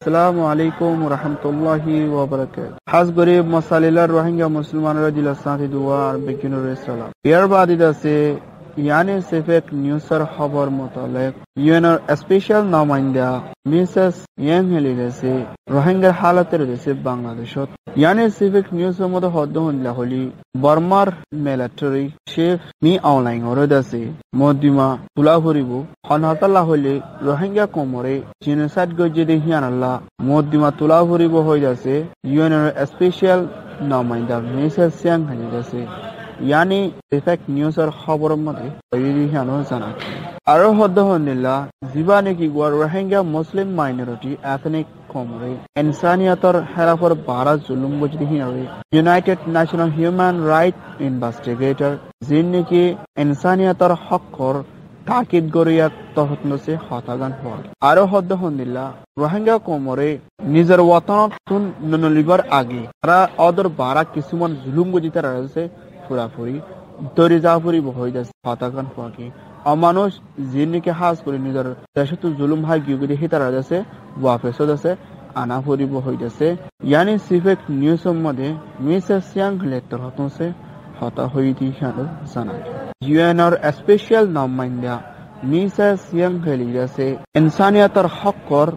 আসসালামু আলাইকুম ওয়া রাহমাতুল্লাহি ওয়া বারাকাতুহু। খাস গরিব মাসালিলার রোহিঙ্গা মুসলমানরা দিলা সাথে দোয়া আর বেকিনুর সালাম। এর বাদিদ আছে ইয়ানি সেফেক নিউজের খবর মোতাবেক ইউএনর স্পেশাল নামাইন্দা মিসেস ইয়াং হেলি গেছে রোহিঙ্গার হালাতের দেশে বাংলাদেশত ইয়ানি সেফেক নিউজের মধ্যে হদ্দ হইলা হলি বর্মার মিলিটারি চিফ মি অনলাইন ওরদ আছে মদিমা তুলা ভরিব হনহতাল্লাহ হইলে রোহিঙ্গা কোমরে জিনোসাইড গজে দেখিয়ান আল্লাহ মদিমা তুলা ভরিব হয়ে যাচ্ছে ইউএনর স্পেশাল নামাইন্দা মিসেস ইয়াং হেলি গেছে ইয়ানি এফেক্ট নিউজের খবরের মধ্যে জানা আরো হদ্দ হন্দিল্লা জিবা নাকি রোহিঙ্গা মুসলিম মাইনরিটি এথনিক কোমরে ইনসানিয়তর হেরাফর বারা জুলুম বজদিহিনারে United National human right investigator যিন নাকি ইনসানিয়তর হকর তাকিদ গরিয়াত তহত নসে হতাগান হওয়ার আরো হদ্দ হন্দিল্লা রোহিঙ্গা কোমরে নিজের ওয়াতনত তুন ননলিবার আগে তারা অদর বারা কিছুমান জুলুম বজিতে রয়েছে পুরাপুরি দরি যাপুরি হয়ে যাচ্ছে হতাগান হওয়াকে অমানুষ যিনিকে হাজ করে নিজের দেশে তো জুলুম হাই গিয়ে দেখি তারা যাচ্ছে ওয়াফেসও যাচ্ছে আনা ফুরিব হয়ে যাচ্ছে ইয়ানি সিফেক নিউজের মধ্যে মিসেস ইয়াং লেটার হতছে হতা হয়ে দিয়ে জানা ইউএনর স্পেশাল নামাইন্দা মিসেস ইয়াং হেলি যাচ্ছে ইনসানিয়তর হকর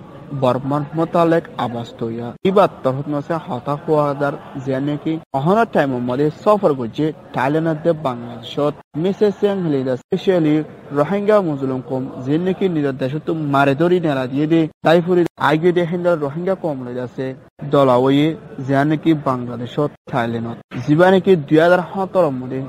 বর্মান মোতালেক আবাস তৈয়া ইবাদ তহতনসে হতা হওয়াদার যে নাকি অহনার টাইমের মধ্যে সফর করছে থাইল্যান্ডে বাংলাদেশত মিসেস ইয়াং হেলিদা স্পেশালি রোহিঙ্গা মুসলিম কম যে নাকি নিজের দেশে তো মারে ধরি নেলা দিয়ে দে তাই ফুরি আগে দেখেন রোহিঙ্গা কম লই আছে দলাওয়ে যে নাকি বাংলাদেশত থাইল্যান্ডত যিবা নাকি 2017 মধ্যে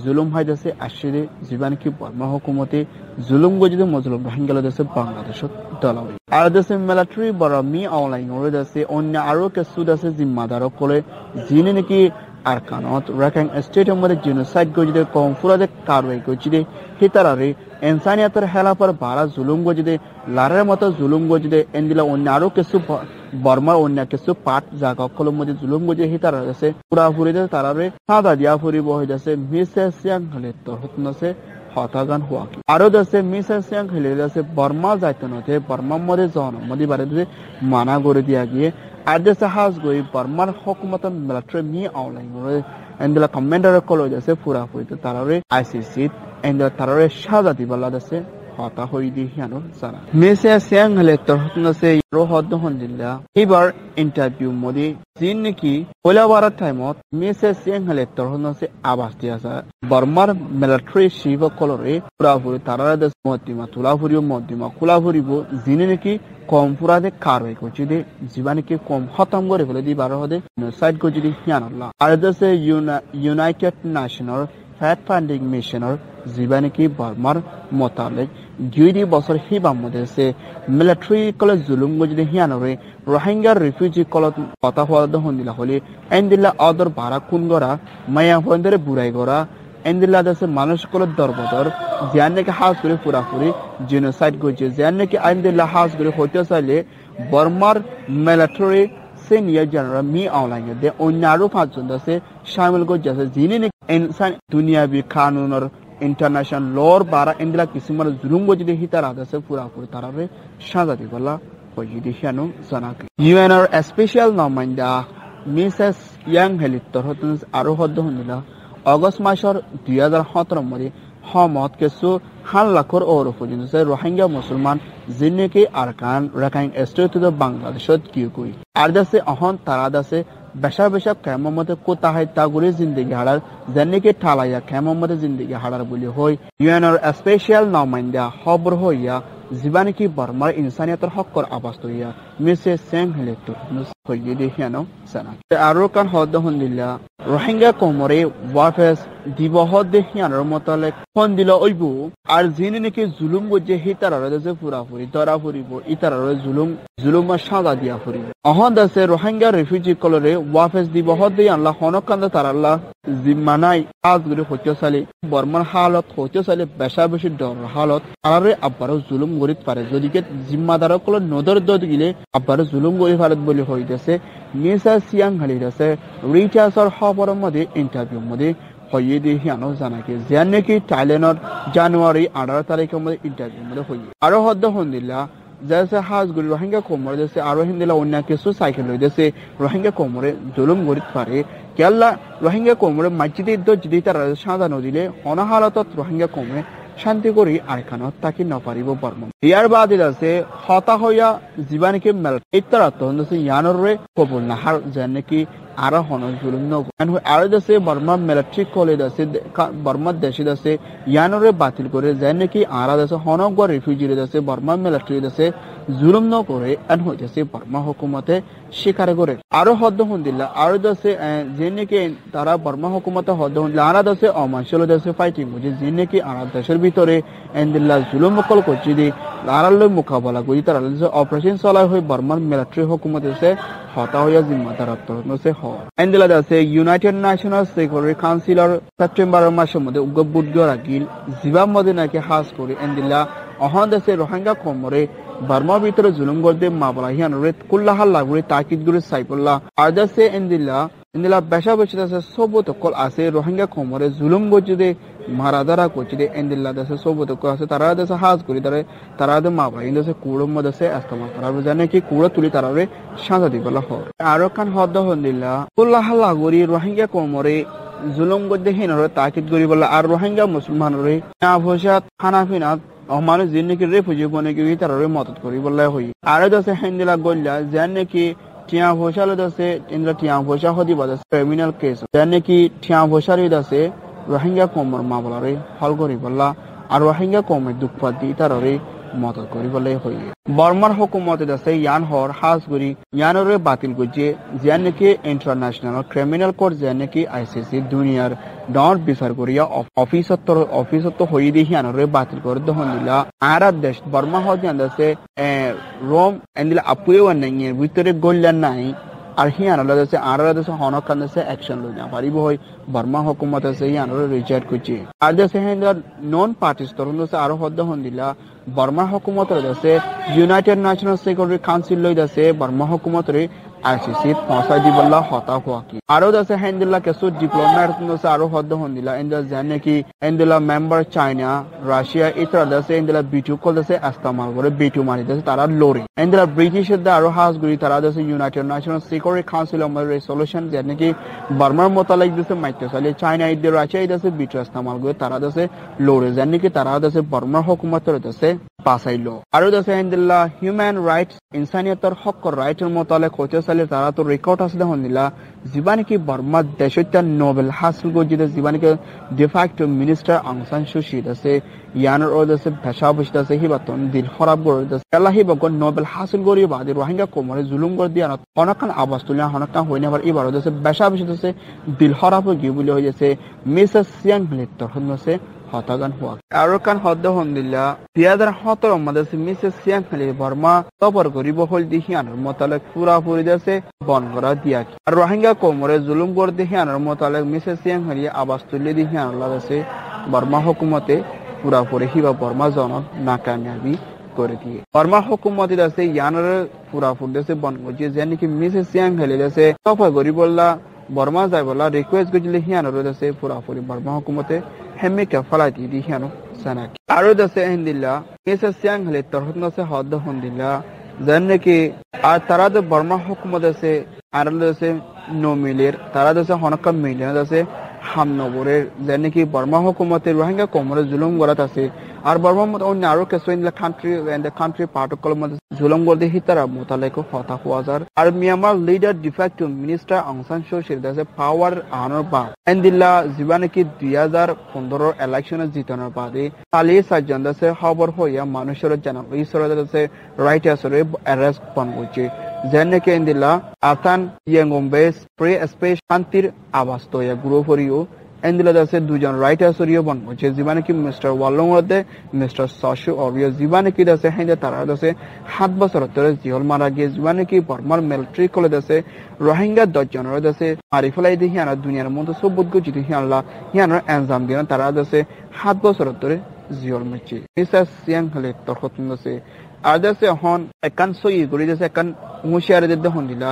জুলুম হাই যাচ্ছে আসলে যিবা নাকি বর্মা হুকুমতে জুলুম গজিদে মজলুম রোহিঙ্গা দেশে বাংলাদেশত দলাওয়ে আর দেশে মিলিটারি বড় মি অনলাইন ওরে দেশে অন্য আরো কিছু দেশে জিম্মাদারক করে যিনি নাকি আরকানত রাখাইন স্টেটের মধ্যে জিনোসাইড গজিদে কম ফুরাদে কারওয়াই গজিদে হিতারারে ইনসানিয়তের হেলাফার বারা জুলুম গজিদে লারের মতো জুলুম গজিদে এন্দিলা অন্য আরো কিছু বর্মার অন্য কিছু পাট জায়গা কলম মধ্যে জুলুম গজিদে হিতারা আছে পুরা ফুরিদে তারারে সাদা দিয়া ফুরিব হয়ে যাচ্ছে মিসেস ইয়াং হলে তহতনসে হতাগান হওয়া আরো দেশে মিসেস ইয়াং হেলে দেশে বর্মা যাইতে নথে বর্মার মধ্যে জনমদি বাড়ি মানা করে দিয়া গিয়ে আর দেশে হাজ গই বর্মার হকুমত মিলিটারি মি অনলাইন এন্দিলা কমান্ডার কল যাচ্ছে পুরা ফুরিতে তারারে আইসিসি এন্দিলা তারারে সাজা দিবালা দেশে হতা হই দি হিয়ানো জানা মিসেস ইয়াং হেলে তহতনসে রহদ হন্দিল্লা এবার ইন্টারভিউ মধ্যে যিন নাকি পয়লাবারের টাইমত মিসেস ইয়াং হেলে তহতনসে আবাস দিয়া আছে বর্মার মিলিটারি শিব কলরে পুরাপুরি তারারা দেশ মদিমা তুলাভুরিও মদিমা কুলাভুরিব যিনি নাকি কম পুরাদে কারওয়াই করছি দে যিবা নাকি কম খতম করে ফেলে দি বারো হদে সাইড করছি দি হিয়ানল্লাহ আর দেশে ইউনাইটেড ন্যাশনাল ফ্যাক্ট ফাইন্ডিং মিশনের যিবা নাকি বর্মার মোতাবেক 2 বছর হিবাম মধ্যে মিলিটারি কলেজ জুলুম গজিদে হিয়ানরে রোহিঙ্গার রিফিউজি কলত কথা হওয়া হন্দিলা হলে এন্দিল্লা অদর ভাড়া কুন গড়া মায়া হন্দের বুড়াই গড়া এন্দিল্লা দেশে মানুষ কলত দরবদর জিয়ান নাকি হাউস করে পুরাপুরি জিনোসাইড গজে জিয়ান নাকি এন্দিল্লা হাউস করে হইতে চাইলে বর্মার military senior general Min Aung Hlaing দে অন্য আরো 5 জন আছে শামিল গজে আছে যিনি নাকি ইনসান দুনিয়াবি কানুনের ইন্টারন্যাশনাল লর বারা এন্দিলা কিসিমার জুলুম গজিদে হিতারা দেশে পুরাপুরি তারারে সাজা দিবলা হই দেখিয়ানো জানা ইউএনর স্পেশাল নামাইন্দা মিসেস ইয়াং হেলি তহতন আরো হদ্দ হন্দিলা অগস্ট মাসের 2017 মধ্যে হমত কিছু হাল লাখর ওর পর্যন্ত রোহিঙ্গা মুসলমান যিনি আরকান রাখাইন স্টেট বাংলাদেশত কিউ কই আর দেশে অহন তারা দেশে বেশা বেশা কেমন মতে কোথায় তাগুরি জিন্দগি হারার যেন কি ঠালাইয়া কেমন মতে জিন্দগি হারার বলি হই ইউএনর স্পেশাল নামাইন্দা খবর হইয়া যিবা নাকি বর্মার ইনসানিয়তের হকর আবাস তৈয়া মিসেস ইয়াং হেলে হইয়ে দেখিয়ানো জানা আরো কান হদ্দ হন্দিল্লা রোহিঙ্গা কোমরে ওয়াফেস দিবহ দেখিয়ানোর মোতালেক হন্দিল ওইব আর যিনি নাকি জুলুম গজে হিতারারে দেশে পুরাপুরি ধরা ফুরিব ইতারারে জুলুম সাজা দিয়া ফুরিব অহন দেশে রোহিঙ্গা রিফিউজি কলরে ওয়াফেস দিবহ দিয়ে আল্লাহ হনকান্দা তারাল্লাহ জিম্মানাই আজগুলি হইতে চালি বর্মার হালত হইতে চালি বেশা বেশি ডর হালত তারারে আব্বারও জুলুম গরিত পারে যদিকে জিম্মাদারক কল নদর দদ গিলে আব্বারও জুলুম গরি পারে বলে হইতেছে মিসেস ইয়াং হেলি দেশে রিচার্জর খবরের মধ্যে ইন্টারভিউ মধ্যে হইয়ে দিয়ে হিয়ানো জানাকে যেন নাকি থাইল্যান্ডত জানুয়ারি 18 তারিখের মধ্যে ইন্টারভিউ মধ্যে হইয়ে আরো হদ্দ হন্দিল্লা যাচ্ছে হাজ গরি রোহিঙ্গা কোমরে যাচ্ছে আরো হিন্দিলা অন্য কিছু সাইকেল হয়ে যাচ্ছে রোহিঙ্গা কোমরে জুলুম গরিত পারে কেল্লা রোহিঙ্গা কোমরে মসজিদে যদি তারা সাদা নদিলে অনাহালতত রোহিঙ্গা কোমরে শান্তি করি আরেখানত তাকে নপারিব বর্ম ইয়ার বাদে আছে হতা হইয়া জীবানীকে মেল ইত্যারাত হচ্ছে ইয়ানরে কবুল নাহার যেন নাকি আরো হন জুলুম নগন আরো দেশে বর্মা মিলিটারি কলেজ আছে বর্মা দেশে আছে ইয়ানরে বাতিল করে যেন নাকি আরা দেশে হনগর রিফিউজি আছে বর্মা মিলিটারি দেশে জুলুম ন করে এন হইতেছে বর্মা হুকুমতে স্বীকার করে আরো হদ্দ হন্দিল্লা আরো দেশে যে নাকি তারা বর্মা হুকুমতে হদ্দ হন্দিল্লা আরা দেশে অমানসল দেশে ফাইটিং বুঝে যে নাকি আরা দেশের ভিতরে এন্দিল্লা জুলুম মকল করছি দি আড়ালে মোকাবেলা করি তারা অপারেশন চলাই হয়ে বর্মার মিলিটারি হুকুমত আছে হতা হইয়া জিম্মাদার আত্মহত্যা হয় এন্দিলা আছে United national security councillor September মাসের মধ্যে উগ্রবুদ্ধ রাখিল জিবা মধ্যে নাকি হাস করে এন্দিলা অহন দেশে রোহিঙ্গা কোমরে বর্মার ভিতরে জুলুম করতে মাবলা হিয়ানরে কুল্লাহাল লাগুরে তাকিদ করে সাইফুল্লাহ আর দেশে এন্দিলা বেশা বেশি দেশে সবত কল আছে রোহিঙ্গা কোমরে জুলুম গজে মারাদারা করছে এন্দিল্লা দেশে সবত কল আছে তারা দেশে হাজ করি তারা মাবলা ইন দেশে কুড়ম দেশে ইস্তেমাল করা জানে কি কুড়ো তুলি তারারে সাজা দিবলা হয় আরো কান হদ্দ হন্দিল্লা কুল্লাহাল লাগুরি রোহিঙ্গা কোমরে জুলুম গজে হিনরে তাকিদ করি বলা আর রোহিঙ্গা মুসলমানরে ভোসাত খানাফিনাত মানুষ যে নাকি রেফিউজি বনে গিয়ে তারা মদত করি বললে হই আরো দেশে হেন্দিলা গল্লা যেন নাকি টিয়া ভোসাল দেশে ইন্দ্রা টিয়া ভোসা হদি বাদে ক্রিমিনাল কেস যেন নাকি টিয়া ভোসার দেশে রোহিঙ্গা কমর মামলারে হল করি বললা আর রোহিঙ্গা কমে দুঃখ দি তারে মদত করি বলে হই বর্মার হুকুমতে দেশে ইয়ান হর হাজ করি ইয়ানরে বাতিল করছে যেন নাকি ইন্টারন্যাশনাল ক্রিমিনাল কোর্ট যেন নাকি আইসিসি দুনিয়ার ডর বিচার করিয়া অফিসত হয়ে দিয়ে ইয়ানরে বাতিল করে দহন দিলা আর দেশ বর্মা হদিয়ান দেশে রোম এন্দিলা আপুয়ে ওয়ানের ভিতরে গল্যান নাই আর হিয়ানলা দেশে আর দেশে হনকান দেশে অ্যাকশন লই না পারিব হই বর্মা হুকুমত আছে ইয়ানরে রিজেক্ট করছে আর দেশে হেন্দার নন পার্টিস তরুণ দেশে আরো হদ্দ হন দিলা বর্মা হুকুমতের দেশে ইউনাইটেড নেশনাল সিকিউরিটি কাউন্সিল লই দেশে বর্মা হুকুমতের আইসিসি পৌঁছাই দিবল্লা হতা হওয়া কি আরো দেশে হেন্দিল্লা কিছু ডিপ্লোম্যাট দেশে আরো হদ্দ হন দিলা এন্দিলা যেন নাকি এন্দিলা মেম্বার চাইনা রাশিয়া ইত্যাদি দেশে এন্দিলা বিটু কল দেশে ইস্তেমাল করে বিটু মারি দেশে তারা লড়ি এন্দিলা ব্রিটিশের দে আরো হাজ গুরি তারা দেশে ইউনাইটেড নেশনাল সিকিউরিটি কাউন্সিল আমাদের রেজলিউশন যেন নাকি বর্মার মোতালেক দেশে মাইতে চাইলে চাইনা ইদে রাশিয়া দেশে বিটু ইস্তেমাল করে তারা দেশে লড়ে যেন নাকি তারা দেশে বর্মার হুকুমতের দেশে পাসাইলো আরো দেশে এন্দিল্লা হিউম্যান রাইটস ইনসানিয়তের হকর রাইটের মোতালেক হইতে চাইলে তারা তো রেকর্ড আসলে হন্দিলা জীবানিকি বর্মা দেশত্যা নোবেল হাসিল করছে জীবানিকে ডিফ্যাক্টো মিনিস্টার অং সান সু চি আছে ইয়ানোর ও দেশে ভেসা বসে আছে হিবাতন দিল খরাব করে দেশে এলা হিবাগন নোবেল হাসিল করি বাদে রোহিঙ্গা কোমরে জুলুম করে দিয়া অনেকখান আবাস তুলিয়া অনেকখান হইনে আবার এবার দেশে ভেসা বসে আছে দিল খরাব হয়ে গিয়ে বলে হয়ে যাচ্ছে মিসেস সিয়াং ভিলেত্তর হচ্ছে হতাগান হওয়া আরো কান হদ্দ হন্দিল্লা 2017 মধ্যে মিসেস সিয়াং খালি বর্মা তপর করিব হল দিহিয়ানোর মোতালেক পুরাপুরি দেশে বন করা দিয়া আর রোহিঙ্গা কোমরে জুলুম করে দিহিয়ানোর মোতালেক মিসেস সিয়াং খালি আবাস তুলে দিহিয়ানোর লাগছে বর্মা হুকুমতে পুরাপুরি হিবা বর্মা জনক নাকামিয়াবি করে দিয়ে বর্মা হুকুমতে দেশে ইয়ানোর পুরাপুরি দেশে বন করছে যে নাকি মিসেস সিয়াং খালি দেশে তপর করিবল্লা বর্মা যাই বলা রিকোয়েস্ট করছিল হিয়ানোর দেশে পুরাপুরি বর্মা হুকুমতে হেমিকা ফলাইতি দি হিয়ানো সানাক আরো দেশে হিন্দিল্লা মিসেস সিয়াং খালি তরহত দেশে হদ্দ হন্দিল্লা যেন নাকি আর তারা তো বর্মা হুকুমত আছে আর দেশে নমিলের তারা দেশে হনকা মিলিয়ন দেশে হামনগরের যেন নাকি বর্মা হুকুমতে রোহিঙ্গা কোমরে জুলুম গড়াত আছে আর বর্মা মত অন্য আরো কিছু ইন দ্য কান্ট্রি পার্টিকল মধ্যে জুলুম গড়তে হিতারা মোতালেক হতা হওয়া যার আর মিয়ানমার লিডার ডিফ্যাক্টো মিনিস্টার অং সান সু চির দেশে পাওয়ার আনার বা এন্দিল্লা জীবা নাকি 2015 ইলেকশনে জিতানোর বাদে কালি সাতজন দেশে খবর হইয়া মানুষের জানাল ঈশ্বরের দেশে রাইটার্সরে অ্যারেস্ট বন করছে যেন নাকি এন্দিল্লা আসান ইয়েঙ্গম্বেস প্রে স্পেস শান্তির আবাস তৈয়া গ্রুপ হরিও এন্দিলা দেশে দুজন রাইটার্সরিও বন করছে জীবা নাকি মিস্টার ওয়ালং রদে মিস্টার সশু অরিও জীবা নাকি দেশে হেঁদে তারা দেশে 7 বছর ধরে জিহল মারা গিয়ে জীবা নাকি বর্মার মিলিটারি কলে দেশে রোহিঙ্গা 10 জনের দেশে মারি ফেলাই দিয়ে হিয়ানা দুনিয়ার মধ্যে সবুজ গজিত হিয়ানার এনজাম দিয়ে তারা দেশে 7 বছর ধরে জিহল মারছে মিসেস সিয়াং হলে তখন দেশে আর দেশে হন একান সই করে দেশে একান হুঁশিয়ারি দিতে হন দিলা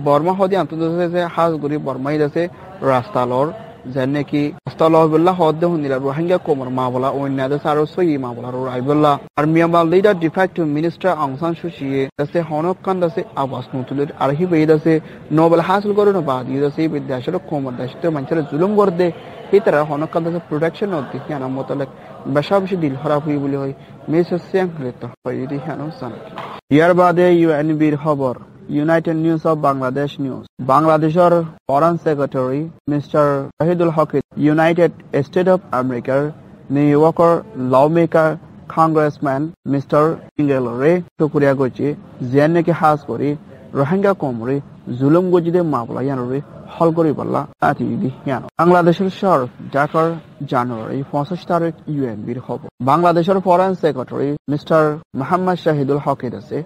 বর্মা হদি আন্তর্জাতিক হাজ গরি বর্মাই দেশে রাস্তালর যেনেকি আস্তাগফিরুল্লাহ হদ্দে হুনিলা রোহিঙ্গা কোমর মাবলা অন্যাদ সারো সই মাবলা রাইবুল্লাহ আর মিয়ানমার লিডার ডিফেক্টিভ মিনিস্টার অং সান সু চি দাসে হনকান দাসে আওয়াজ নুতুলের আর হি বেই দাসে নোবেল হাসিল করে না বাদ দাসে বিদ্যাশর কোমর দাসতে মানুষের জুলুম করদে হিতরা হনকান দাসে প্রোটেকশন অফ দি হিয়ানা মতলক বেশাবশি দিল খারাপ হই বলি হয় মেসেজ সিয়াং লেত হয় দি হিয়ানো সানাকি ইয়ার বাদে ইউএনবির খবর United News of Bangladesh News. Bangladesh's Foreign Secretary Mr. Shahidul Haque, United States of America, New Yorker lawmaker Congressman Mr. Ingelore Shukriya gochi jenne ki has kori Rohingya komore zulum gojide mabla yanore hol kori balla ati di yano Bangladesh's shahar Dhaka January 25 তারিখ UNBর খবর বাংলাদেশের foreign secretary mister Mohammad Shahidul Haque দাসে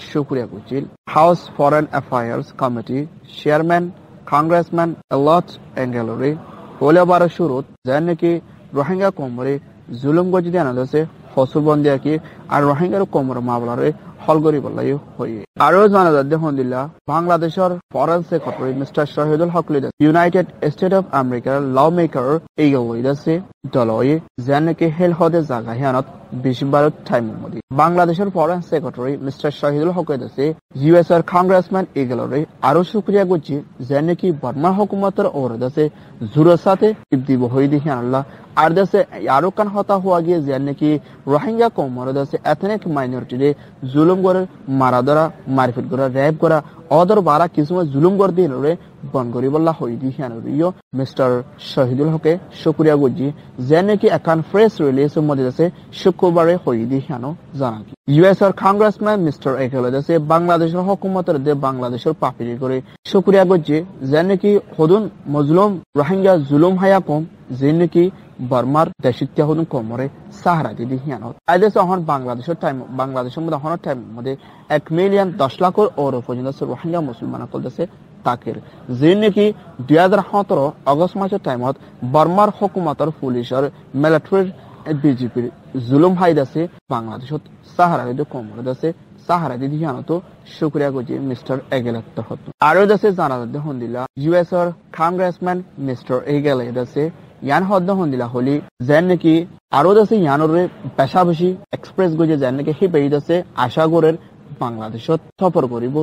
শুকরিয়া গুজিল house foreign affairs committee chairman congressman Eliot এঙ্গেলরি গোলাবার শুরুত জানেকি রোহিঙ্গা কোমরে জুলুম গজিদে আনাদাসে ফসলবন্দিয়া কি আর রোহিঙ্গার কোমর মামলারে হল করি বলাই হয়ে আরো জানা যাচ্ছে হন্দিল্লা বাংলাদেশের foreign secretary mister Shahidul Haque leader United State of আমেরিকার ল মেকার এইগল লিডাসে দলয়ে জানেকি হেল হদে জায়গা হিয়ানত 20 টাইম মধ্যে বাংলাদেশের ফরেন সেক্রেটারি মিস্টার শহীদুল হক লিডাসে ইউএস এর কংগ্রেসম্যান এগলরে আরো শুকরিয়া গুজি জানেকি বর্মা হুকুমতের ওরদাসে জুরের সাথে ইবদিব হই দেখি আল্লাহ আর দেশে আরো কান হতা হওয়া গিয়ে জানেকি রোহিঙ্গা কোমর দেশে এথনিক মাইনরিটি জুলুম করে মারা ধরা মারপিট করা রেপ করা অদর বারা কিছু জুলুম করে দিয়ে বন করি বল্লা হই দি হিয়ানো মিস্টার শহীদুল হকে শুকরিয়া গুজি জানেকি একান প্রেস রিলিজ মধ্যে আছে শুক্রবারে হই দি হিয়ানো জানা ইউএস এর কংগ্রেসম্যান মিস্টার একেলে দেশে বাংলাদেশের হুকুমতের দে বাংলাদেশের পাপিরি করে শুকরিয়া গুজি জানেকি হদুন মজলুম রোহিঙ্গা জুলুম হায়া কম জানেকি বর্মার দেশিত্য হদুন কমরে সাহারা দিদি হিয়ানো আইদেশ এখন বাংলাদেশের মধ্যে এখন টাইম মধ্যে 1 মিলিয়ন 10 লাখের ওর পর্যন্ত রোহিঙ্গা মুসলমান কলদেশে তাকের যে নাকি 2017 আগস্ট মাসের টাইমত বর্মার হুকুমতের পুলিশের মিলিটারির বিজেপির জুলুম হাইদাসে বাংলাদেশত সাহারা দিদি কমরে দেশে সাহারা দিদি হিয়ানো তো শুকরিয়া গুজি মিস্টার এগেলত হতো আরো দেশে জানা যাচ্ছে হন্দিলা ইউএস এর কংগ্রেসম্যান মিস্টার এগেলে দেশে ইয়ান হদ্দ হন্দিলা হলি যেন নাকি আরো দেশে ইয়ানোরে পেশাবেশি এক্সপ্রেস গুজে যেন নাকি হি পেয়ে দেশে আশাগরের বাংলাদেশত সফর করিব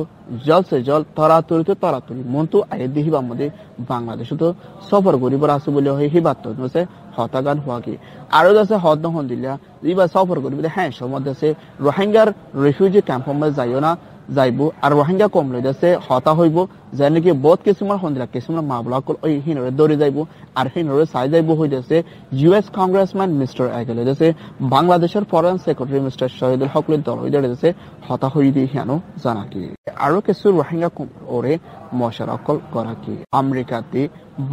জলসে জল তরাতুরি মনতো আয়ে দেহিবা মধ্যে বাংলাদেশত সফর করিব আছে বলে হয় হিবাত নছে হতাগান হওয়া কি আরো দেশে হদ্দ হন্দিলা ইবা সফর করিব হ্যাঁ সময় দেশে রোহিঙ্গার রিফিউজি ক্যাম্প যাইও না যাইব আর রোহিঙ্গা কমলে দেশে হতা হইব যেন নাকি বহুত কিছুমান হন্দিলা কিছুমান মামলা ওই হিনরে দৌড়ে যাইব আর হিনরে চাই যাইব হয়ে দেশে ইউএস কংগ্রেসম্যান মিস্টার এগেলে দেশে বাংলাদেশের ফরেন সেক্রেটারি মিস্টার শহীদুল হক দল হয়ে দেশে হতা হয়ে দিয়ে হিয়ানো জানা কি আরো কিছু রোহিঙ্গা ওরে মশারকল করা কি আমেরিকাতে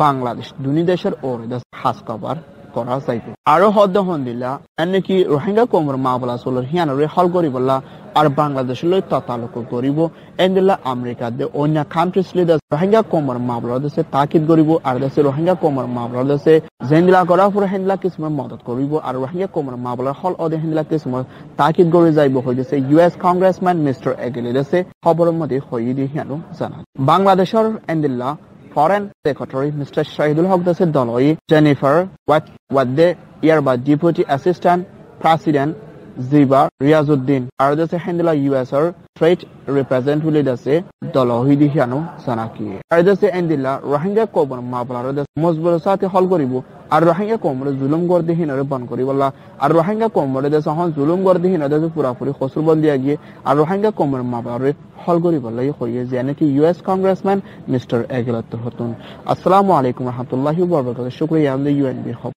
বাংলাদেশ দুই দেশের ওরে হাস কভার করা যাইব আরো হদ্দ হন্দিলা নাকি রোহিঙ্গা কোমর মামলা চলর হিয়ানরে হল করি বললা আর বাংলাদেশলৈ ততালুক করিব এন্দিলা আমেরিকা দে অন্য কান্ট্রিজ লিডার রোহিঙ্গা কোমর মামলা দেশে তাকিদ করিব আর দেশে রোহিঙ্গা কোমর মামলা দেশে জেন্দিলা করা পরে হেন্দিলা কিছুমান মদত করিব আর রোহিঙ্গা কোমর মামলা হল অদে হেন্দিলা কিছুমান তাকিদ করে যাইব হই দেশে ইউএস কংগ্রেসম্যান মিস্টার এগেলে দেশে খবরের মধ্যে হই দি হিয়ানো জানা বাংলাদেশের এন্দিলা ফরেন সেক্রেটারি মিস্টার শহীদুল হক দাসের দলই জেনিফার ওয়াদে ইয়ারবা ডেপুটি অ্যাসিস্ট্যান্ট প্রেসিডেন্ট জিবা রিয়াজউদ্দিন আর দেশে হেন্দিলা ইউএস এর ট্রেড রিপ্রেজেন্টেটিভ দাসে দলহি দিহানো জানাকি আর দেশে এন্দিলা রোহিঙ্গা কোমর মামলার দেশ মজবুর সাথে হল করিব আর রোহিঙ্গা কোমরে জুলুম গর্দি হিনরে বন করিবলা আর রোহিঙ্গা কোমরে দেশ হন জুলুম গর্দি হিনরে দেশ পুরাপুরি খসুরবন্দি আগিয়ে আর রোহিঙ্গা কোমর মামলারে হল করিবলাই হইয়ে যে নাকি ইউএস কংগ্রেসম্যান মিস্টার এগেলত হতুন আসসালামু আলাইকুম রাহমাতুল্লাহি ওয়া বারাকাতুহু শুকরিয়া আল ইউএনবি